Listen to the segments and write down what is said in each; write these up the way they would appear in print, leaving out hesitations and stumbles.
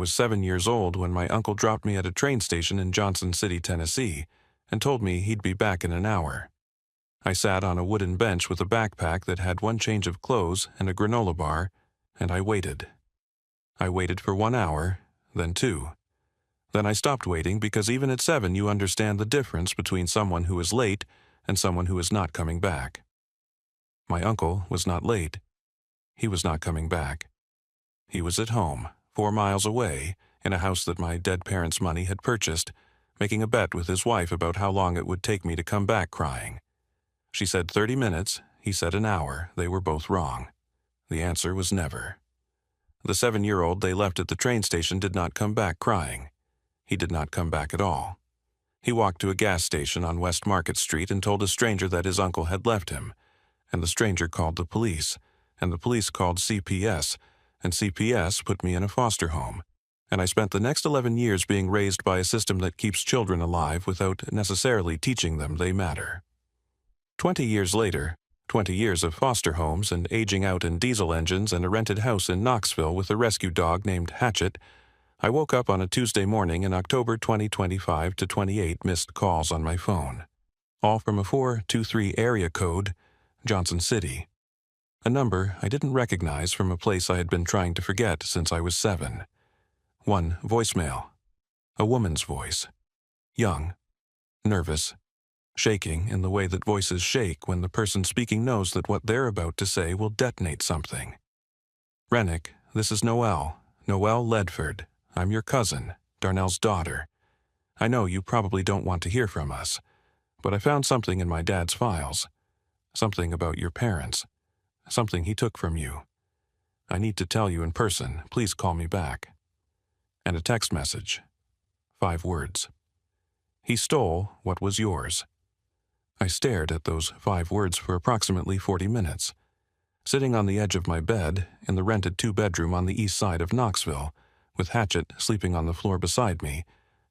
was 7 years old when my uncle dropped me at a train station in Johnson City, Tennessee, and told me he'd be back in an hour. I sat on a wooden bench with a backpack that had one change of clothes and a granola bar, and I waited. I waited for 1 hour, then 2. Then I stopped waiting because even at 7 you understand the difference between someone who is late and someone who is not coming back. My uncle was not late. He was not coming back. He was at home, 4 miles away, in a house that my dead parents' money had purchased, making a bet with his wife about how long it would take me to come back crying. She said 30 minutes, he said an hour. They were both wrong. The answer was never. The 7-year-old they left at the train station did not come back crying. He did not come back at all. He walked to a gas station on West Market Street and told a stranger that his uncle had left him, and the stranger called the police, and the police called CPS, and CPS put me in a foster home, and I spent the next 11 years being raised by a system that keeps children alive without necessarily teaching them they matter. 20 years later, 20 years of foster homes and aging out in diesel engines and a rented house in Knoxville with a rescue dog named Hatchet, I woke up on a Tuesday morning in October 2025 to 28 missed calls on my phone, all from a 423 area code, Johnson City, a number I didn't recognize from a place I had been trying to forget since I was 7. One voicemail, a woman's voice, young, nervous, shaking in the way that voices shake when the person speaking knows that what they're about to say will detonate something. Rennick, this is Noelle Ledford. I'm your cousin, Darnell's daughter. I know you probably don't want to hear from us, but I found something in my dad's files. Something about your parents. Something he took from you. I need to tell you in person. Please call me back. And a text message. 5 words. He stole what was yours. I stared at those 5 words for approximately 40 minutes, sitting on the edge of my bed in the rented 2-bedroom on the east side of Knoxville, with Hatchet sleeping on the floor beside me,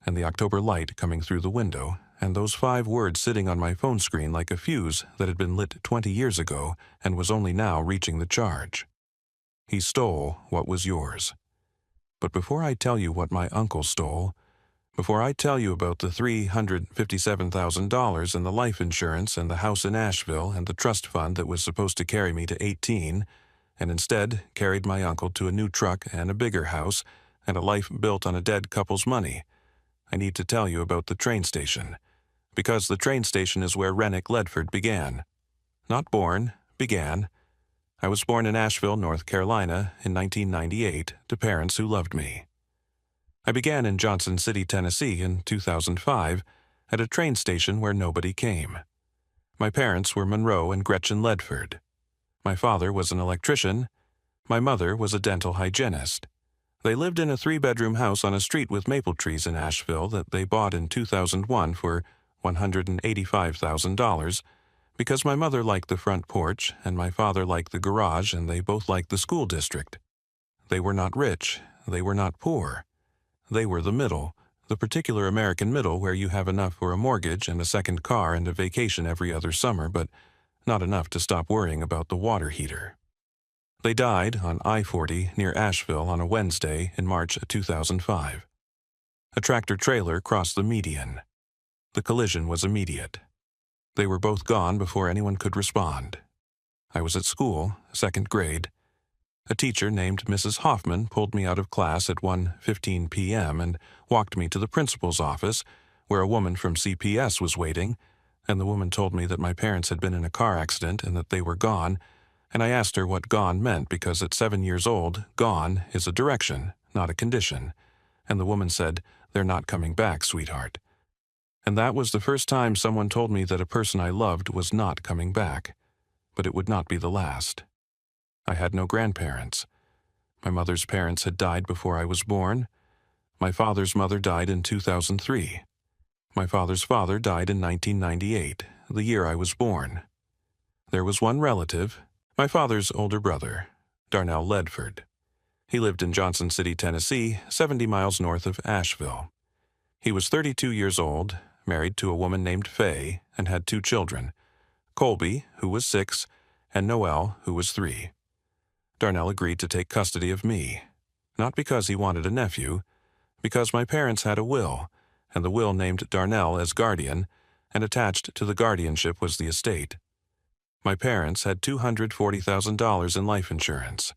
and the October light coming through the window, and those 5 words sitting on my phone screen like a fuse that had been lit 20 years ago and was only now reaching the charge. He stole what was yours. But before I tell you what my uncle stole, before I tell you about the $357,000 and the life insurance and the house in Asheville and the trust fund that was supposed to carry me to 18, and instead carried my uncle to a new truck and a bigger house and a life built on a dead couple's money, I need to tell you about the train station, because the train station is where Rennick Ledford began. Not born, began. I was born in Asheville, North Carolina, in 1998 to parents who loved me. I began in Johnson City, Tennessee in 2005 at a train station where nobody came. My parents were Monroe and Gretchen Ledford. My father was an electrician. My mother was a dental hygienist. They lived in a 3-bedroom house on a street with maple trees in Asheville that they bought in 2001 for $185,000 because my mother liked the front porch and my father liked the garage and they both liked the school district. They were not rich. They were not poor. They were the middle, the particular American middle where you have enough for a mortgage and a second car and a vacation every other summer, but not enough to stop worrying about the water heater. They died on I-40 near Asheville on a Wednesday in March 2005. A tractor-trailer crossed the median. The collision was immediate. They were both gone before anyone could respond. I was at school, 2nd grade. A teacher named Mrs. Hoffman pulled me out of class at 1:15 p.m. and walked me to the principal's office, where a woman from CPS was waiting, and the woman told me that my parents had been in a car accident and that they were gone, and I asked her what gone meant because at 7 years old, gone is a direction, not a condition, and the woman said, "They're not coming back, sweetheart." And that was the first time someone told me that a person I loved was not coming back, but it would not be the last. I had no grandparents. My mother's parents had died before I was born. My father's mother died in 2003. My father's father died in 1998, the year I was born. There was one relative, my father's older brother, Darnell Ledford. He lived in Johnson City, Tennessee, 70 miles north of Asheville. He was 32 years old, married to a woman named Faye, and had 2 children, Colby, who was 6, and Noelle, who was 3. Darnell agreed to take custody of me. Not because he wanted a nephew, because my parents had a will, and the will named Darnell as guardian, and attached to the guardianship was the estate. My parents had $240,000 in life insurance,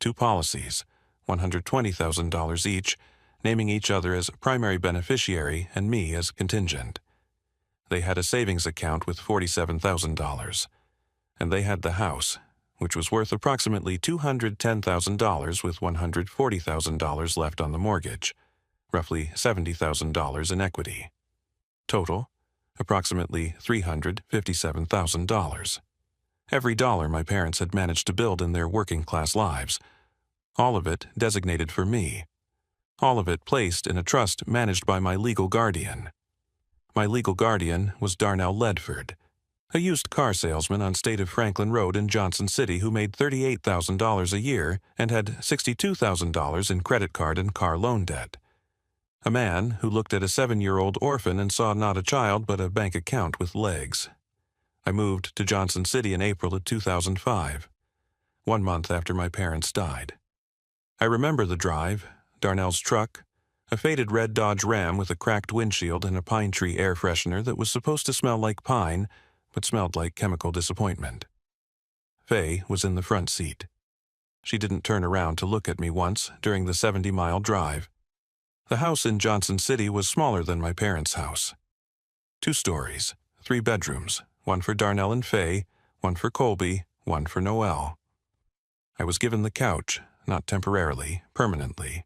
2 policies, $120,000 each, naming each other as primary beneficiary and me as contingent. They had a savings account with $47,000, and they had the house, which was worth approximately $210,000 with $140,000 left on the mortgage, roughly $70,000 in equity. Total, approximately $357,000. Every dollar my parents had managed to build in their working-class lives, all of it designated for me, all of it placed in a trust managed by my legal guardian. My legal guardian was Darnell Ledford, a used car salesman on State of Franklin Road in Johnson City who made $38,000 a year and had $62,000 in credit card and car loan debt. A man who looked at a 7-year-old orphan and saw not a child but a bank account with legs. I moved to Johnson City in April of 2005, 1 month after my parents died. I remember the drive, Darnell's truck, a faded red Dodge Ram with a cracked windshield and a pine tree air freshener that was supposed to smell like pine, but smelled like chemical disappointment. Faye was in the front seat. She didn't turn around to look at me once during the 70-mile drive. The house in Johnson City was smaller than my parents' house. 2 stories, 3 bedrooms, 1 for Darnell and Faye, 1 for Colby, 1 for Noel. I was given the couch, not temporarily, permanently.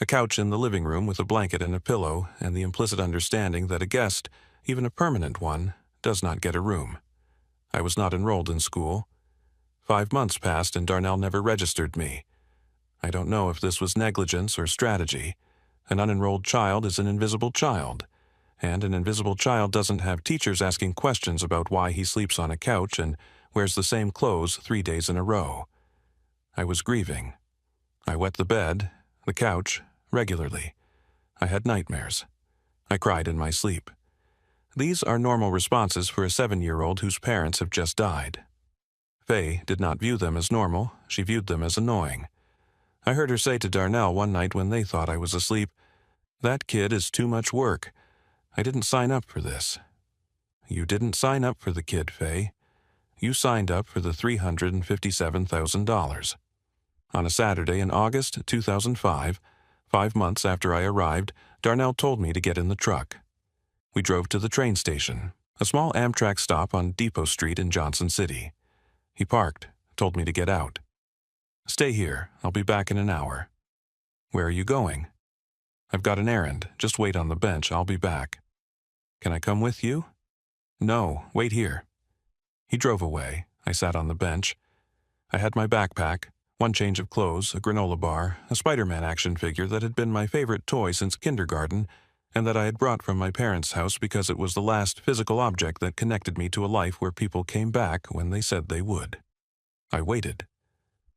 A couch in the living room with a blanket and a pillow, and the implicit understanding that a guest, even a permanent one, does not get a room. I was not enrolled in school. 5 months passed and Darnell never registered me. I don't know if this was negligence or strategy. An unenrolled child is an invisible child, and an invisible child doesn't have teachers asking questions about why he sleeps on a couch and wears the same clothes 3 days in a row. I was grieving. I wet the bed, the couch, regularly. I had nightmares. I cried in my sleep. These are normal responses for a 7-year-old whose parents have just died. Faye did not view them as normal. She viewed them as annoying. I heard her say to Darnell one night when they thought I was asleep, "That kid is too much work. I didn't sign up for this." "You didn't sign up for the kid, Faye. You signed up for the $357,000. On a Saturday in August 2005, 5 months after I arrived, Darnell told me to get in the truck. We drove to the train station, a small Amtrak stop on Depot Street in Johnson City. He parked, told me to get out. "Stay here. I'll be back in an hour." "Where are you going?" "I've got an errand. Just wait on the bench. I'll be back." "Can I come with you?" "No, wait here." He drove away. I sat on the bench. I had my backpack, 1 change of clothes, a granola bar, a Spider-Man action figure that had been my favorite toy since kindergarten, and that I had brought from my parents' house because it was the last physical object that connected me to a life where people came back when they said they would. I waited.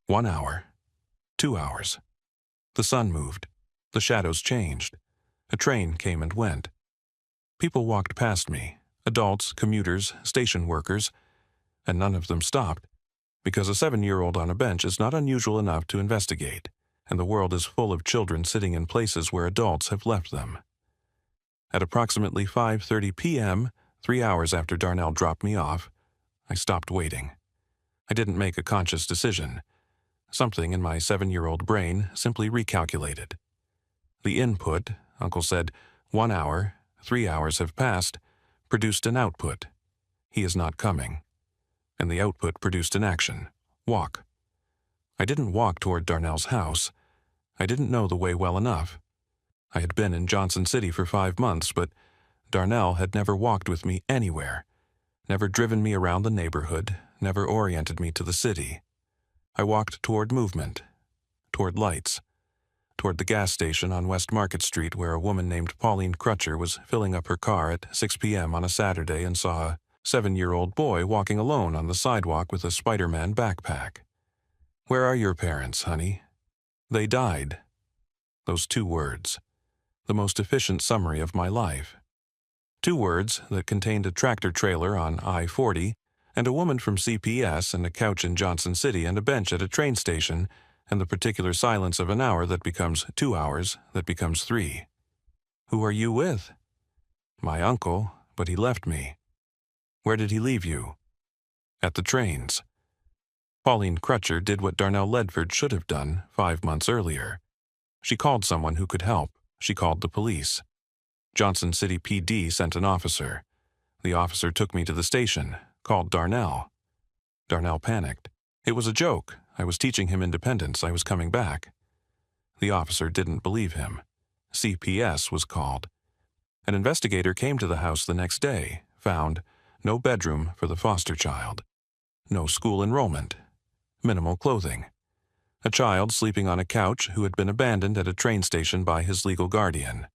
1 hour. 2 hours. The sun moved. The shadows changed. A train came and went. People walked past me, adults, commuters, station workers, and none of them stopped, because a 7-year-old on a bench is not unusual enough to investigate, and the world is full of children sitting in places where adults have left them. At approximately 5:30 p.m., 3 hours after Darnell dropped me off, I stopped waiting. I didn't make a conscious decision. Something in my 7-year-old brain simply recalculated. The input, Uncle said, 1 hour, 3 hours have passed, produced an output. He is not coming. And the output produced an action. Walk. I didn't walk toward Darnell's house. I didn't know the way well enough. I had been in Johnson City for 5 months, but Darnell had never walked with me anywhere, never driven me around the neighborhood, never oriented me to the city. I walked toward movement, toward lights, toward the gas station on West Market Street where a woman named Pauline Crutcher was filling up her car at 6 p.m. on a Saturday and saw a 7-year-old boy walking alone on the sidewalk with a Spider-Man backpack. "Where are your parents, honey?" "They died." Those 2 words. The most efficient summary of my life. 2 words that contained a tractor trailer on I-40 and a woman from CPS and a couch in Johnson City and a bench at a train station and the particular silence of an hour that becomes 2 hours, that becomes 3. "Who are you with?" "My uncle, but he left me." "Where did he leave you?" "At the trains." Pauline Crutcher did what Darnell Ledford should have done 5 months earlier. She called someone who could help. She called the police. Johnson City PD sent an officer. The officer took me to the station, called Darnell. Darnell panicked. It was a joke. I was teaching him independence. I was coming back. The officer didn't believe him. CPS was called. An investigator came to the house the next day, found no bedroom for the foster child, no school enrollment, minimal clothing, a child sleeping on a couch who had been abandoned at a train station by his legal guardian.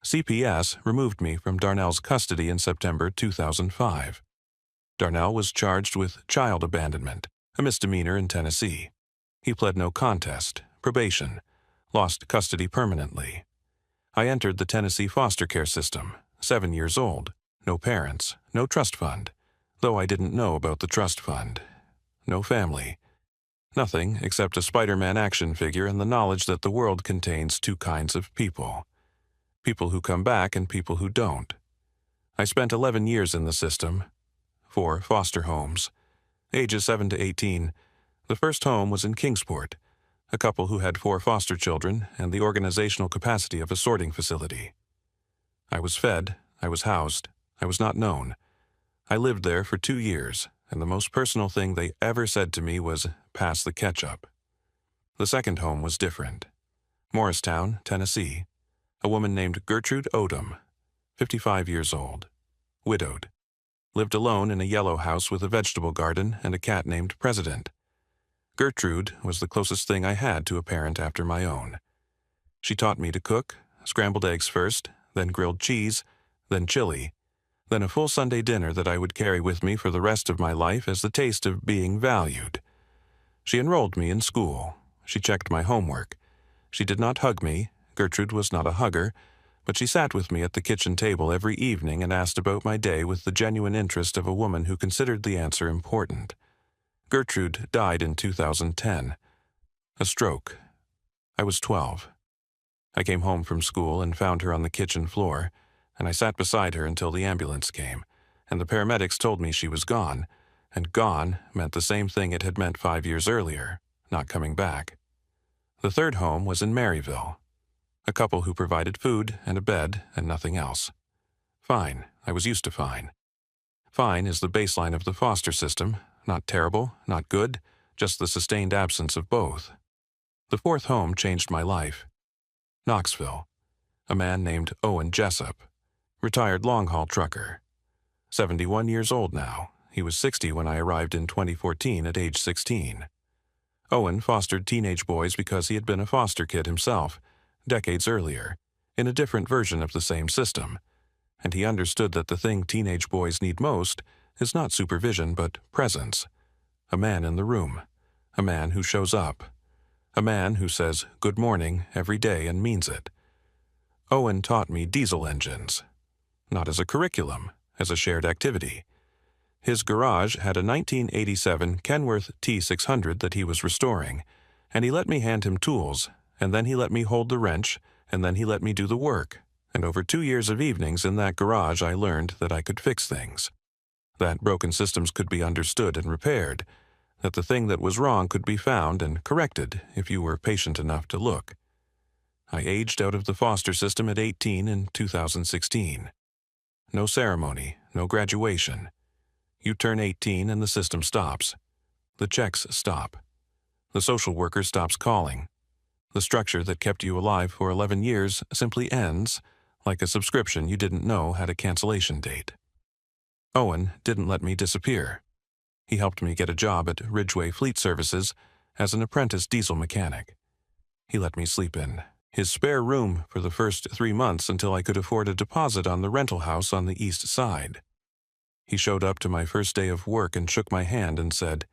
CPS removed me from Darnell's custody in September 2005. Darnell was charged with child abandonment, a misdemeanor in Tennessee. He pled no contest, probation, lost custody permanently. I entered the Tennessee foster care system, 7 years old, no parents, no trust fund, though I didn't know about the trust fund, no family, nothing except a Spider-Man action figure and the knowledge that the world contains 2 kinds of people. People who come back and people who don't. I spent 11 years in the system, 4 foster homes. Ages 7 to 18, the first home was in Kingsport, a couple who had 4 foster children and the organizational capacity of a sorting facility. I was fed, I was housed, I was not known. I lived there for 2 years, and the most personal thing they ever said to me was, "Pass the ketchup." The second home was different. Morristown, Tennessee. A woman named Gertrude Odom, 55 years old, widowed. Lived alone in a yellow house with a vegetable garden and a cat named President. Gertrude was the closest thing I had to a parent after my own. She taught me to cook, scrambled eggs first, then grilled cheese, then chili, then a full Sunday dinner that I would carry with me for the rest of my life as the taste of being valued. She enrolled me in school. She checked my homework. She did not hug me. Gertrude was not a hugger, but she sat with me at the kitchen table every evening and asked about my day with the genuine interest of a woman who considered the answer important. Gertrude died in 2010. A stroke. I was 12. I came home from school and found her on the kitchen floor, and I sat beside her until the ambulance came, and the paramedics told me she was gone, and gone meant the same thing it had meant 5 years earlier, not coming back. The third home was in Maryville. A couple who provided food and a bed and nothing else. Fine. I was used to fine. Fine is the baseline of the foster system, not terrible, not good, just the sustained absence of both. The fourth home changed my life. Knoxville. A man named Owen Jessup, retired long-haul trucker. 71 years old now. He was 60 when I arrived in 2014 at age 16. Owen fostered teenage boys because he had been a foster kid himself, decades earlier, in a different version of the same system, and he understood that the thing teenage boys need most is not supervision but presence. A man in the room. A man who shows up. A man who says good morning every day and means it. Owen taught me diesel engines. Not as a curriculum, as a shared activity. His garage had a 1987 Kenworth T600 that he was restoring, and he let me hand him tools, and then he let me hold the wrench, and then he let me do the work, and over 2 years of evenings in that garage I learned that I could fix things. That broken systems could be understood and repaired, that the thing that was wrong could be found and corrected if you were patient enough to look. I aged out of the foster system at 18 in 2016. No ceremony, no graduation. You turn 18 and the system stops. The checks stop. The social worker stops calling. The structure that kept you alive for 11 years simply ends, like a subscription you didn't know had a cancellation date. Owen didn't let me disappear. He helped me get a job at Ridgeway Fleet Services as an apprentice diesel mechanic. He let me sleep in his spare room for the first 3 months until I could afford a deposit on the rental house on the east side. He showed up to my first day of work and shook my hand and said,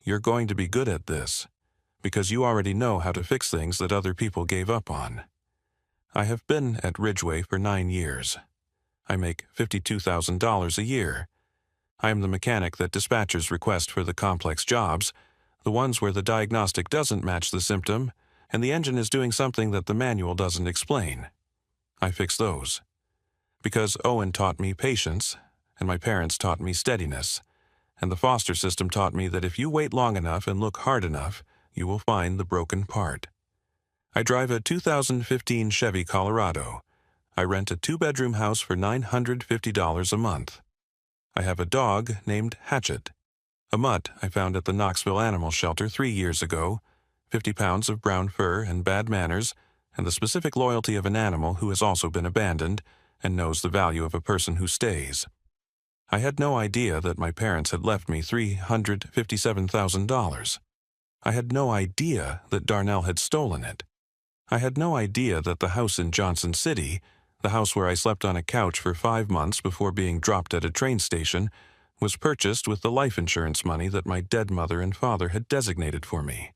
"You're going to be good at this, because you already know how to fix things that other people gave up on." I have been at Ridgeway for 9 years. I make $52,000 a year. I am the mechanic that dispatchers request for the complex jobs, The ones where the diagnostic doesn't match the symptom and the engine is doing something that the manual doesn't explain. I fix those. Because Owen taught me patience, and my parents taught me steadiness, and the foster system taught me that if you wait long enough and look hard enough, you will find the broken part. I drive a 2015 Chevy Colorado. I rent a 2-bedroom house for $950 a month. I have a dog named Hatchet. A mutt I found at the Knoxville Animal Shelter 3 years ago, 50 pounds of brown fur and bad manners, and the specific loyalty of an animal who has also been abandoned and knows the value of a person who stays. I had no idea that my parents had left me $357,000. I had no idea that Darnell had stolen it. I had no idea that the house in Johnson City, the house where I slept on a couch for 5 months before being dropped at a train station, was purchased with the life insurance money that my dead mother and father had designated for me.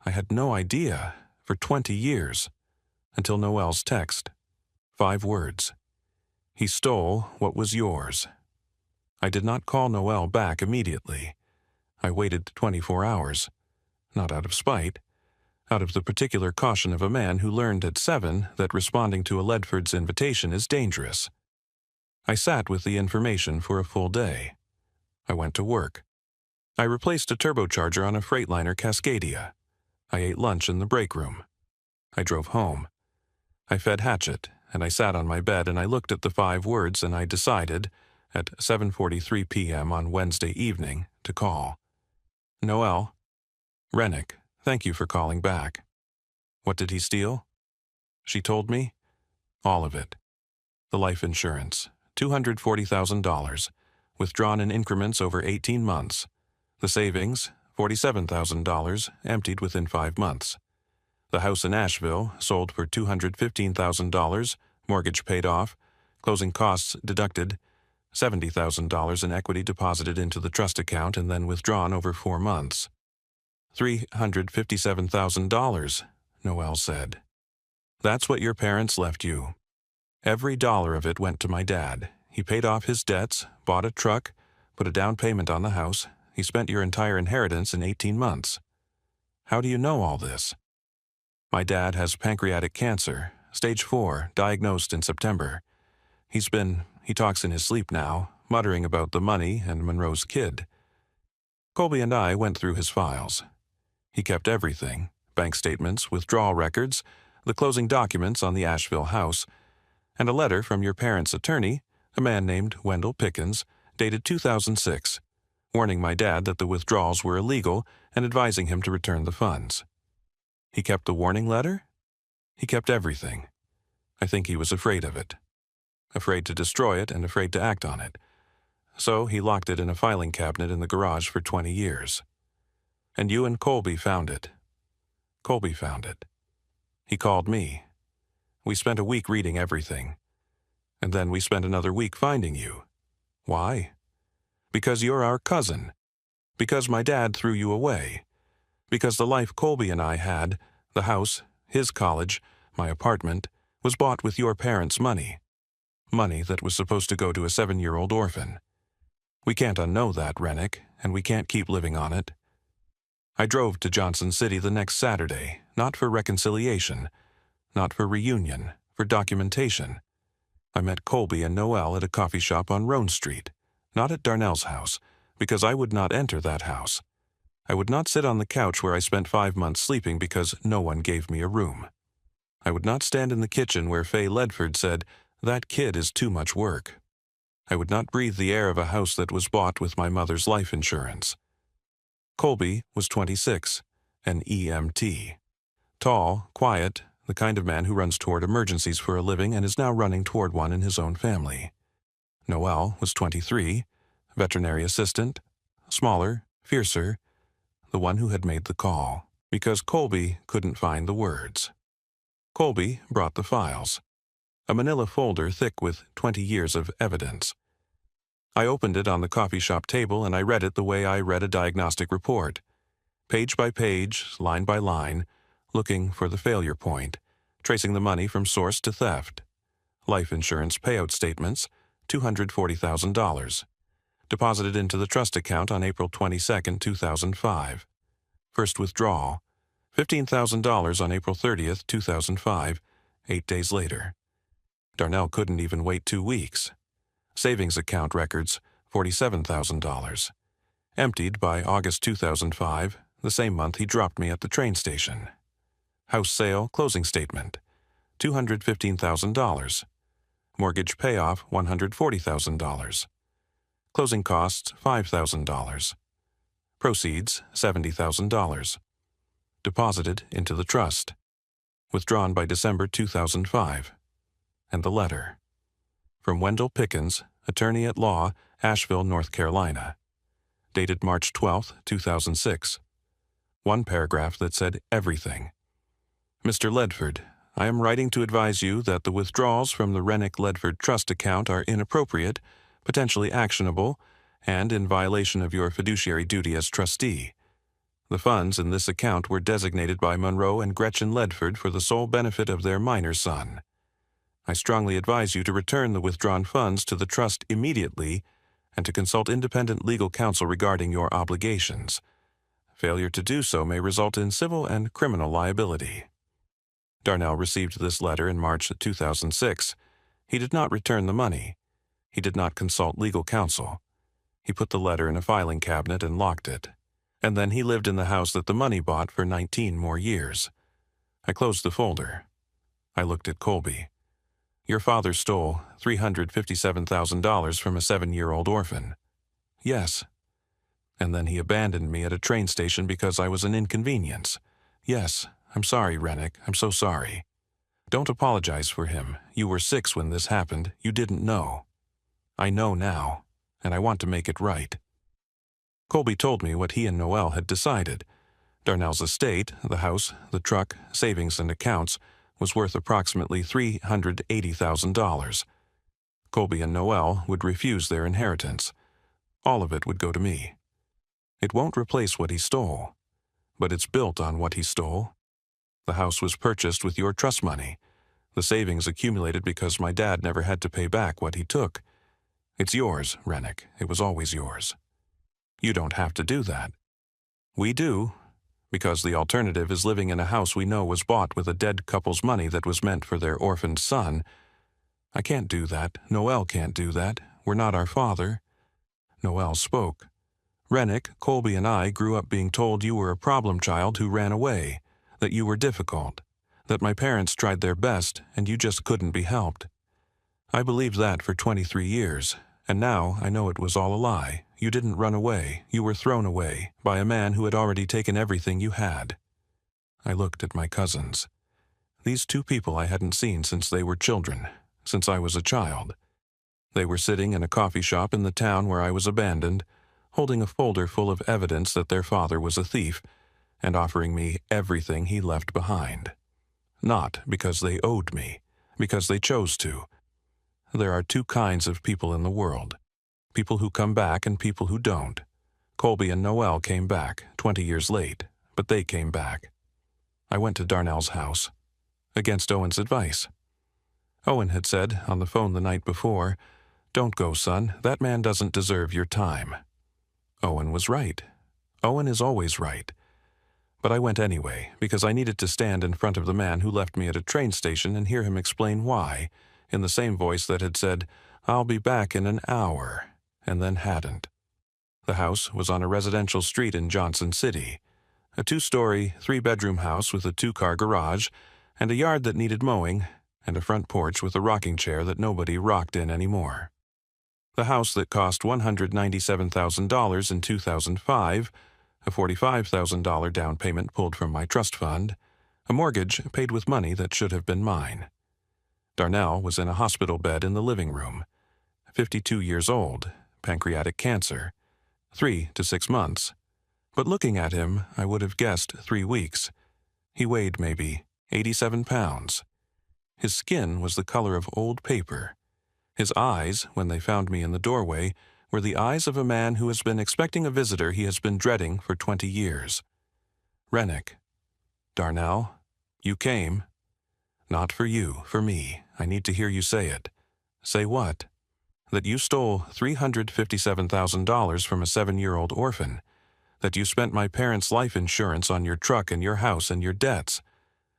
I had no idea for 20 years, until Noel's text. 5 words. He stole what was yours. I did not call Noel back immediately. I waited 24 hours, not out of spite, out of the particular caution of a man who learned at 7 that responding to a Ledford's invitation is dangerous. I sat with the information for a full day. I went to work. I replaced a turbocharger on a Freightliner Cascadia. I ate lunch in the break room. I drove home. I fed Hatchet, and I sat on my bed and I looked at the 5 words and I decided, at 7:43 p.m. on Wednesday evening, to call. Noel. Rennick, thank you for calling back. What did he steal? She told me. All of it. The life insurance, $240,000, withdrawn in increments over 18 months. The savings, $47,000, emptied within 5 months. The house in Asheville, sold for $215,000, mortgage paid off, closing costs deducted, $70,000 in equity deposited into the trust account and then withdrawn over 4 months. $357,000, Noel said. That's what your parents left you. Every dollar of it went to my dad. He paid off his debts, bought a truck, put a down payment on the house. He spent your entire inheritance in 18 months. How do you know all this? My dad has pancreatic cancer, stage 4, diagnosed in September. He talks in his sleep now, muttering about the money and Monroe's kid. Colby and I went through his files. He kept everything, bank statements, withdrawal records, the closing documents on the Asheville house, and a letter from your parents' attorney, a man named Wendell Pickens, dated 2006, warning my dad that the withdrawals were illegal and advising him to return the funds. He kept the warning letter? He kept everything. I think he was afraid of it. Afraid to destroy it and afraid to act on it. So he locked it in a filing cabinet in the garage for 20 years. And you and Colby found it. Colby found it. He called me. We spent a week reading everything. And then we spent another week finding you. Why? Because you're our cousin. Because my dad threw you away. Because the life Colby and I had, the house, his college, my apartment, was bought with your parents' money. Money that was supposed to go to a 7-year-old orphan. We can't unknow that, Rennick, and we can't keep living on it. I drove to Johnson City the next Saturday, not for reconciliation, not for reunion, for documentation. I met Colby and Noel at a coffee shop on Roan Street, not at Darnell's house, because I would not enter that house. I would not sit on the couch where I spent 5 months sleeping because no one gave me a room. I would not stand in the kitchen where Fay Ledford said, "That kid is too much work." I would not breathe the air of a house that was bought with my mother's life insurance. Colby was 26, an EMT. Tall, quiet, the kind of man who runs toward emergencies for a living and is now running toward one in his own family. Noel was 23, veterinary assistant, smaller, fiercer, the one who had made the call, because Colby couldn't find the words. Colby brought the files, a manila folder thick with 20 years of evidence. I opened it on the coffee shop table and I read it the way I read a diagnostic report, page by page, line by line, looking for the failure point, tracing the money from source to theft. Life insurance payout statements, $240,000. Deposited into the trust account on April 22, 2005. First withdrawal, $15,000 on April 30th, 2005, 8 days later. Darnell couldn't even wait 2 weeks. Savings account records, $47,000. Emptied by August 2005, the same month he dropped me at the train station. House sale closing statement, $215,000. Mortgage payoff, $140,000. Closing costs, $5,000. Proceeds, $70,000. Deposited into the trust. Withdrawn by December 2005. And the letter. From Wendell Pickens, attorney at law, Asheville, North Carolina. Dated March 12, 2006. One paragraph that said everything. Mr. Ledford, I am writing to advise you that the withdrawals from the Rennick-Ledford Trust account are inappropriate, potentially actionable, and in violation of your fiduciary duty as trustee. The funds in this account were designated by Monroe and Gretchen Ledford for the sole benefit of their minor son. I strongly advise you to return the withdrawn funds to the trust immediately and to consult independent legal counsel regarding your obligations. Failure to do so may result in civil and criminal liability. Darnell received this letter in March 2006. He did not return the money. He did not consult legal counsel. He put the letter in a filing cabinet and locked it. And then he lived in the house that the money bought for 19 more years. I closed the folder. I looked at Colby. Your father stole $357,000 from a 7-year-old orphan. Yes. And then he abandoned me at a train station because I was an inconvenience. Yes, I'm sorry, Rennick. I'm so sorry. Don't apologize for him. You were 6 when this happened. You didn't know. I know now, and I want to make it right. Colby told me what he and Noel had decided. Darnell's estate, the house, the truck, savings, and accounts, was worth approximately $380,000. Colby and Noel would refuse their inheritance. All of it would go to me. It won't replace what he stole, but it's built on what he stole. The house was purchased with your trust money. The savings accumulated because my dad never had to pay back what he took. It's yours, Rennick. It was always yours. You don't have to do that. We do, because the alternative is living in a house we know was bought with a dead couple's money that was meant for their orphaned son. I can't do that. Noel can't do that. We're not our father. Noel spoke. Rennick, Colby, and I grew up being told you were a problem child who ran away, that you were difficult, that my parents tried their best and you just couldn't be helped. I believed that for 23 years, and now I know it was all a lie. You didn't run away. You were thrown away by a man who had already taken everything you had. I looked at my cousins. These 2 people I hadn't seen since they were children, since I was a child. They were sitting in a coffee shop in the town where I was abandoned, holding a folder full of evidence that their father was a thief, and offering me everything he left behind. Not because they owed me, because they chose to. There are 2 kinds of people in the world. People who come back and people who don't. Colby and Noel came back, 20 years late, but they came back. I went to Darnell's house, against Owen's advice. Owen had said on the phone the night before, "Don't go, son. That man doesn't deserve your time." Owen was right. Owen is always right. But I went anyway, because I needed to stand in front of the man who left me at a train station and hear him explain why, in the same voice that had said, "I'll be back in an hour," and then hadn't. The house was on a residential street in Johnson City, a 2-story, 3-bedroom house with a 2-car garage, and a yard that needed mowing, and a front porch with a rocking chair that nobody rocked in anymore. The house that cost $197,000 in 2005, a $45,000 down payment pulled from my trust fund, a mortgage paid with money that should have been mine. Darnell was in a hospital bed in the living room, 52 years old, pancreatic cancer, 3 to 6 months. But looking at him, I would have guessed 3 weeks. He weighed maybe 87 pounds. His skin was the color of old paper. His eyes, when they found me in the doorway, were the eyes of a man who has been expecting a visitor he has been dreading for 20 years. Rennick. Darnell, you came. Not for you, for me. I need to hear you say it. Say what? That you stole $357,000 from a 7-year-old orphan. That you spent my parents' life insurance on your truck and your house and your debts.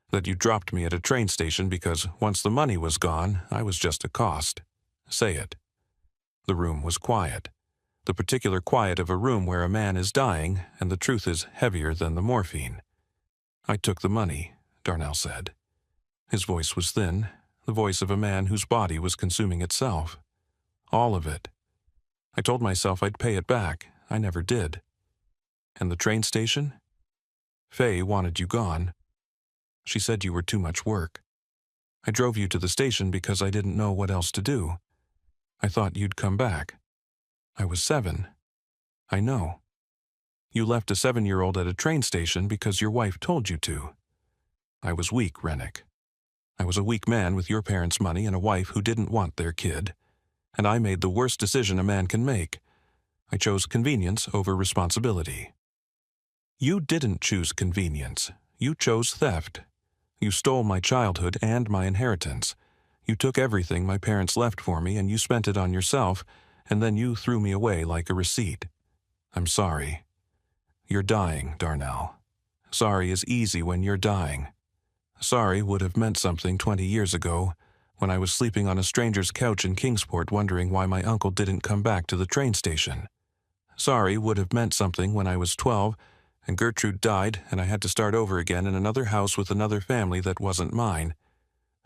That you dropped me at a train station because once the money was gone, I was just a cost. Say it." The room was quiet. The particular quiet of a room where a man is dying and the truth is heavier than the morphine. "I took the money," Darnell said. His voice was thin, the voice of a man whose body was consuming itself. "All of it. I told myself I'd pay it back. I never did." "And the train station?" "Faye wanted you gone. She said you were too much work. I drove you to the station because I didn't know what else to do. I thought you'd come back. I was 7. I know. You left a 7-year-old at a train station because your wife told you to. I was weak, Rennick. I was a weak man with your parents' money and a wife who didn't want their kid. And I made the worst decision a man can make. I chose convenience over responsibility." "You didn't choose convenience. You chose theft. You stole my childhood and my inheritance. You took everything my parents left for me and you spent it on yourself, and then you threw me away like a receipt. I'm sorry. You're dying, Darnell. Sorry is easy when you're dying. Sorry would have meant something 20 years ago, when I was sleeping on a stranger's couch in Kingsport wondering why my uncle didn't come back to the train station. Sorry would have meant something when I was 12 and Gertrude died and I had to start over again in another house with another family that wasn't mine.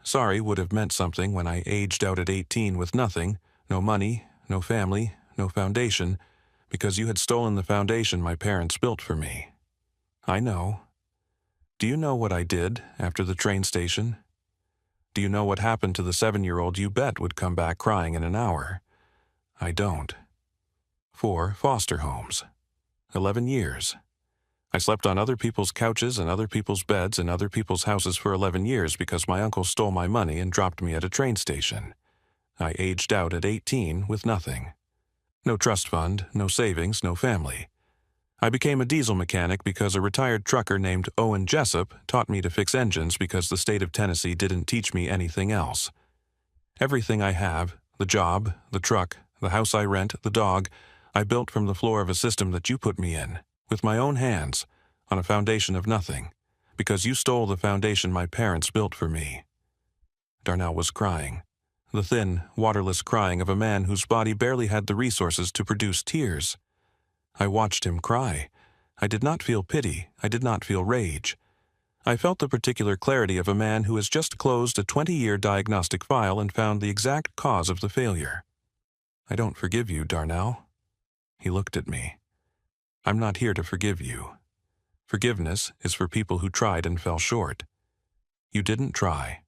Sorry would have meant something when I aged out at 18 with nothing, no money, no family, no foundation, because you had stolen the foundation my parents built for me. I know. Do you know what I did after the train station? Do you know what happened to the 7-year-old you bet would come back crying in an hour? I don't. 4 foster homes. 11 years. I slept on other people's couches and other people's beds in other people's houses for 11 years because my uncle stole my money and dropped me at a train station. I aged out at 18 with nothing. No trust fund, no savings, no family. I became a diesel mechanic because a retired trucker named Owen Jessup taught me to fix engines because the state of Tennessee didn't teach me anything else. Everything I have, the job, the truck, the house I rent, the dog, I built from the floor of a system that you put me in, with my own hands, on a foundation of nothing, because you stole the foundation my parents built for me." Darnell was crying, the thin, waterless crying of a man whose body barely had the resources to produce tears. I watched him cry. I did not feel pity. I did not feel rage. I felt the particular clarity of a man who has just closed a 20-year diagnostic file and found the exact cause of the failure. "I don't forgive you, Darnell." He looked at me. "I'm not here to forgive you. Forgiveness is for people who tried and fell short. You didn't try.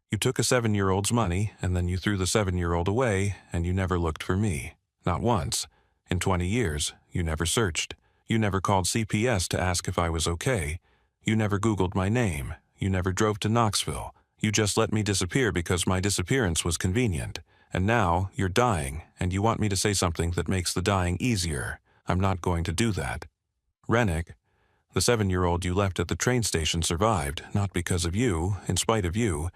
You took a 7-year-old's money, and then you threw the 7-year-old away, and you never looked for me. Not once. In 20 years, you never searched. You never called CPS to ask if I was okay. You never Googled my name. You never drove to Knoxville. You just let me disappear because my disappearance was convenient. And now you're dying, and you want me to say something that makes the dying easier. I'm not going to do that. Rennick, the 7-year-old you left at the train station survived, not because of you, in spite of you.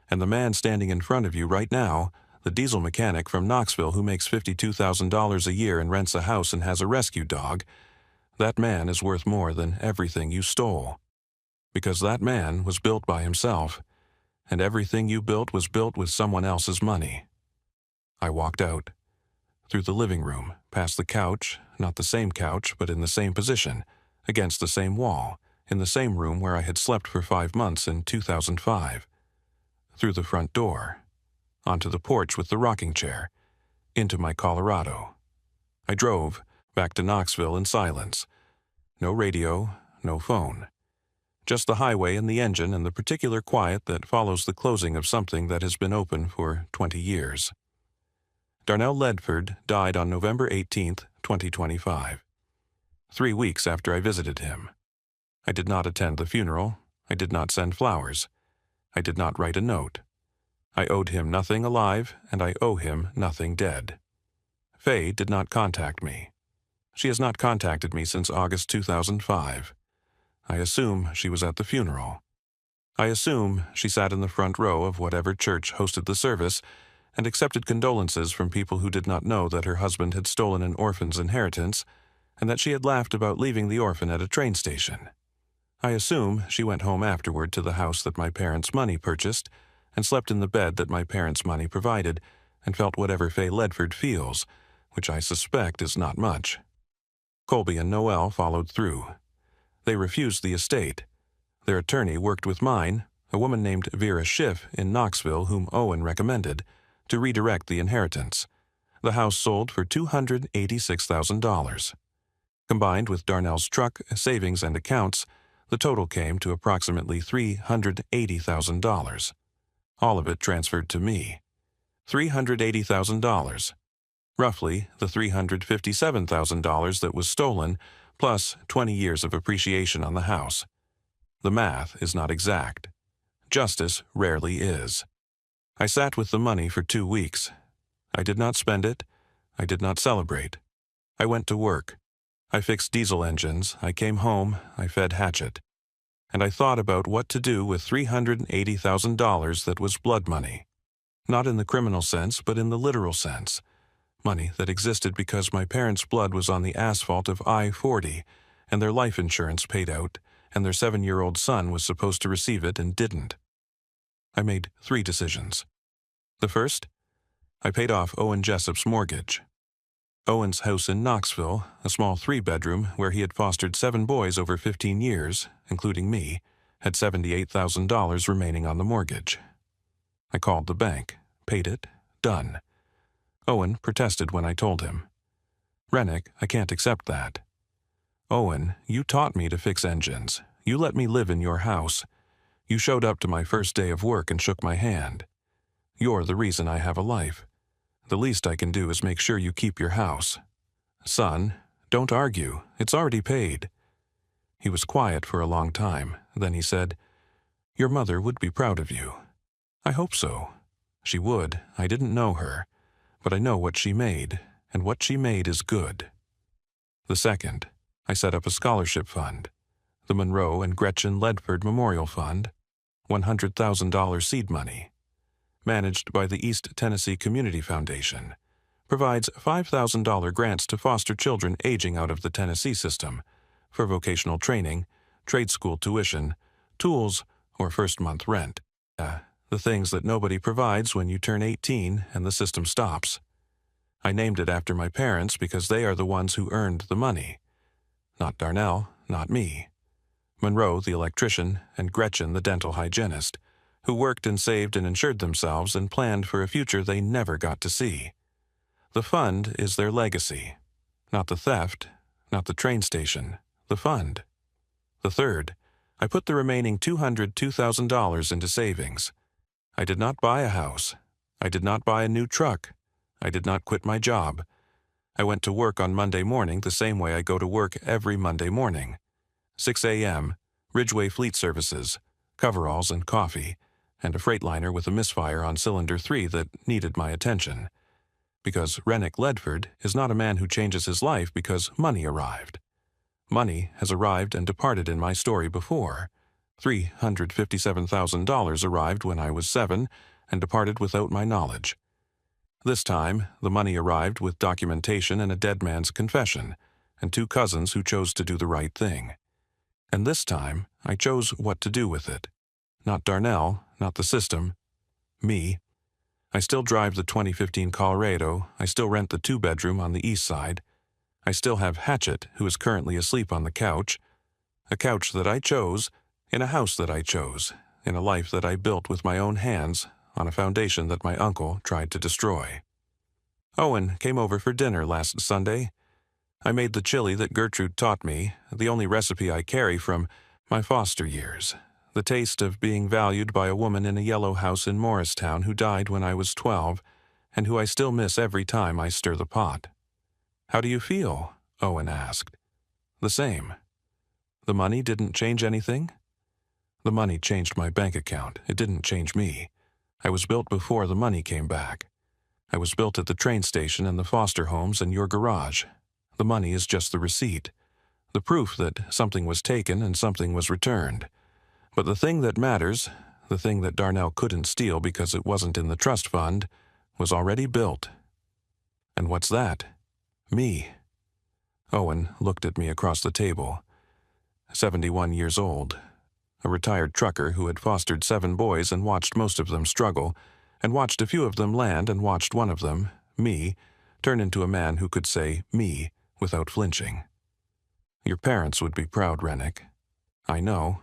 And the man standing in front of you right now, the diesel mechanic from Knoxville who makes $52,000 a year and rents a house and has a rescue dog, that man is worth more than everything you stole. Because that man was built by himself, and everything you built was built with someone else's money." I walked out. Through the living room, past the couch, not the same couch, but in the same position, against the same wall, in the same room where I had slept for 5 months in 2005. Through the front door, onto the porch with the rocking chair, into my Colorado. I drove back to Knoxville in silence. No radio, no phone. Just the highway and the engine and the particular quiet that follows the closing of something that has been open for 20 years. Darnell Ledford died on November 18, 2025. 3 weeks after I visited him. I did not attend the funeral. I did not send flowers. I did not write a note. I owed him nothing alive, and I owe him nothing dead. Faye did not contact me. She has not contacted me since August 2005. I assume she was at the funeral. I assume she sat in the front row of whatever church hosted the service and accepted condolences from people who did not know that her husband had stolen an orphan's inheritance and that she had laughed about leaving the orphan at a train station. I assume she went home afterward to the house that my parents' money purchased and slept in the bed that my parents' money provided and felt whatever Fay Ledford feels, which I suspect is not much. Colby and Noel followed through. They refused the estate. Their attorney worked with mine, a woman named Vera Schiff in Knoxville whom Owen recommended, to redirect the inheritance. The house sold for $286,000. Combined with Darnell's truck, savings, and accounts, the total came to approximately $380,000. All of it transferred to me. $380,000. Roughly the $357,000 that was stolen, plus 20 years of appreciation on the house. The math is not exact. Justice rarely is. I sat with the money for 2 weeks. I did not spend it. I did not celebrate. I went to work. I fixed diesel engines. I came home. I fed Hatchet. And I thought about what to do with $380,000 that was blood money. Not in the criminal sense, but in the literal sense. Money that existed because my parents' blood was on the asphalt of I-40, and their life insurance paid out, and their 7-year-old son was supposed to receive it and didn't. I made 3 decisions. The first, I paid off Owen Jessup's mortgage. Owen's house in Knoxville, a small 3-bedroom where he had fostered 7 boys over 15 years, including me, had $78,000 remaining on the mortgage. I called the bank, paid it, done. Owen protested when I told him. Rennick, I can't accept that. Owen, you taught me to fix engines. You let me live in your house. You showed up to my first day of work and shook my hand. You're the reason I have a life. The least I can do is make sure you keep your house. Son, don't argue. It's already paid. He was quiet for a long time. Then he said, Your mother would be proud of you. I hope so. She would. I didn't know her. But I know what she made, and what she made is good. The second, I set up a scholarship fund. The Monroe and Gretchen Ledford Memorial Fund, $100,000 seed money. Managed by the East Tennessee Community Foundation, provides $5,000 grants to foster children aging out of the Tennessee system for vocational training, trade school tuition, tools, or first-month rent. The things that nobody provides when you turn 18 and the system stops. I named it after my parents because they are the ones who earned the money. Not Darnell, not me. Monroe, the electrician, and Gretchen, the dental hygienist, who worked and saved and insured themselves and planned for a future they never got to see. The fund is their legacy. Not the theft, not the train station, the fund. The third, I put the remaining $202,000 into savings. I did not buy a house. I did not buy a new truck. I did not quit my job. I went to work on Monday morning the same way I go to work every Monday morning. 6 a.m., Ridgeway Fleet Services, coveralls and coffee, and a Freightliner with a misfire on cylinder 3 that needed my attention. Because Rennick Ledford is not a man who changes his life because money arrived. Money has arrived and departed in my story before. $357,000 arrived when I was 7 and departed without my knowledge. This time, the money arrived with documentation and a dead man's confession, and 2 cousins who chose to do the right thing. And this time, I chose what to do with it. Not Darnell, not the system. Me. I still drive the 2015 Colorado. I still rent the 2-bedroom on the east side. I still have Hatchet, who is currently asleep on the couch. A couch that I chose, in a house that I chose, in a life that I built with my own hands, on a foundation that my uncle tried to destroy. Owen came over for dinner last Sunday. I made the chili that Gertrude taught me, the only recipe I carry from my foster years. The taste of being valued by a woman in a yellow house in Morristown who died when I was 12, and who I still miss every time I stir the pot. How do you feel? Owen asked. The same. The money didn't change anything? The money changed my bank account. It didn't change me. I was built before the money came back. I was built at the train station and the foster homes and your garage. The money is just the receipt, the proof that something was taken and something was returned. But the thing that matters, the thing that Darnell couldn't steal because it wasn't in the trust fund, was already built. And what's that? Me. Owen looked at me across the table. 71 years old. A retired trucker who had fostered 7 boys and watched most of them struggle, and watched a few of them land and watched one of them, me, turn into a man who could say me without flinching. Your parents would be proud, Rennick. I know.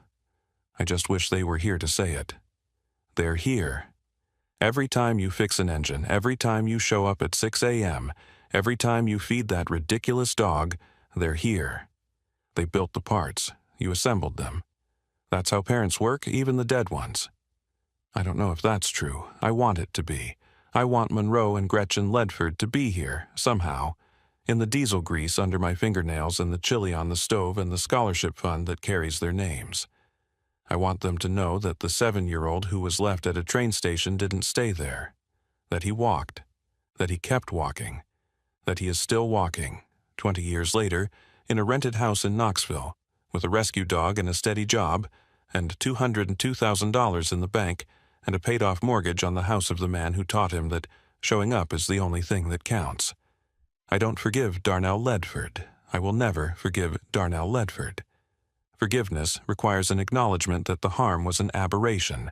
I just wish they were here to say it. They're here. Every time you fix an engine, every time you show up at 6 a.m., every time you feed that ridiculous dog, they're here. They built the parts. You assembled them. That's how parents work, even the dead ones. I don't know if that's true. I want it to be. I want Monroe and Gretchen Ledford to be here, somehow, in the diesel grease under my fingernails and the chili on the stove and the scholarship fund that carries their names. I want them to know that the 7-year-old who was left at a train station didn't stay there, that he walked, that he kept walking, that he is still walking, 20 years later, in a rented house in Knoxville, with a rescue dog and a steady job, and $202,000 in the bank, and a paid-off mortgage on the house of the man who taught him that showing up is the only thing that counts. I don't forgive Darnell Ledford. I will never forgive Darnell Ledford. Forgiveness requires an acknowledgement that the harm was an aberration,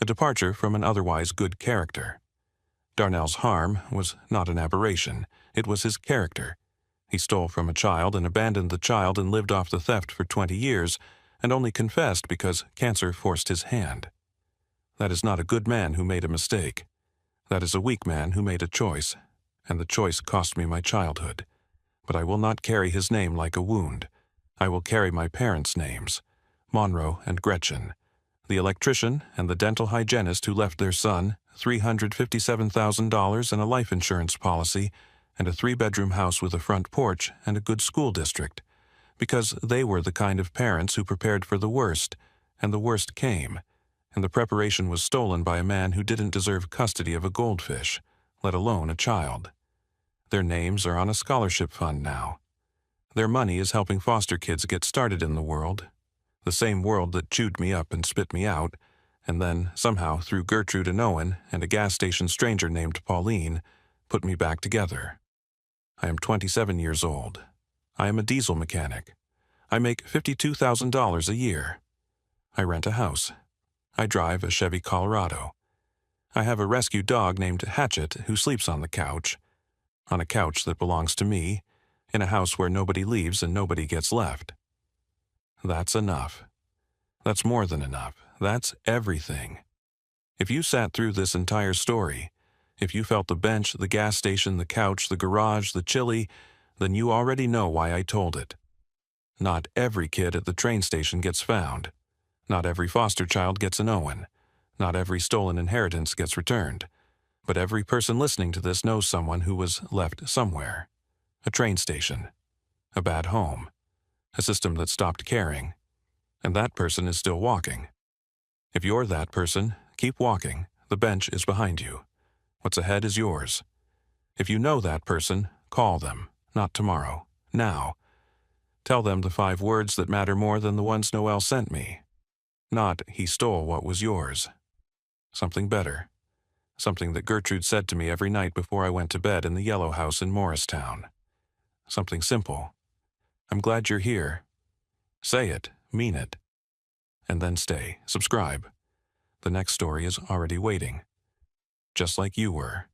a departure from an otherwise good character. Darnell's harm was not an aberration. It was his character. He stole from a child and abandoned the child and lived off the theft for 20 years, and only confessed because cancer forced his hand. That is not a good man who made a mistake. That is a weak man who made a choice, and the choice cost me my childhood. But I will not carry his name like a wound. I will carry my parents' names, Monroe and Gretchen, the electrician and the dental hygienist who left their son $357,000 and a life insurance policy and a 3-bedroom house with a front porch and a good school district, because they were the kind of parents who prepared for the worst, and the worst came, and the preparation was stolen by a man who didn't deserve custody of a goldfish, let alone a child. Their names are on a scholarship fund now. Their money is helping foster kids get started in the world, the same world that chewed me up and spit me out, and then, somehow, through Gertrude and Owen and a gas station stranger named Pauline, put me back together. I am 27 years old. I am a diesel mechanic. I make $52,000 a year. I rent a house. I drive a Chevy Colorado. I have a rescue dog named Hatchet who sleeps on the couch, on a couch that belongs to me, in a house where nobody leaves and nobody gets left. That's enough. That's more than enough. That's everything. If you sat through this entire story, if you felt the bench, the gas station, the couch, the garage, the chili, then you already know why I told it. Not every kid at the train station gets found. Not every foster child gets an Owen. Not every stolen inheritance gets returned. But every person listening to this knows someone who was left somewhere. A train station. A bad home. A system that stopped caring. And that person is still walking. If you're that person, keep walking. The bench is behind you. What's ahead is yours. If you know that person, call them. Not tomorrow. Now. Tell them the 5 words that matter more than the ones Noel sent me. Not, he stole what was yours. Something better. Something that Gertrude said to me every night before I went to bed in the yellow house in Morristown. Something simple. I'm glad you're here. Say it, mean it. And then stay, subscribe. The next story is already waiting. Just like you were.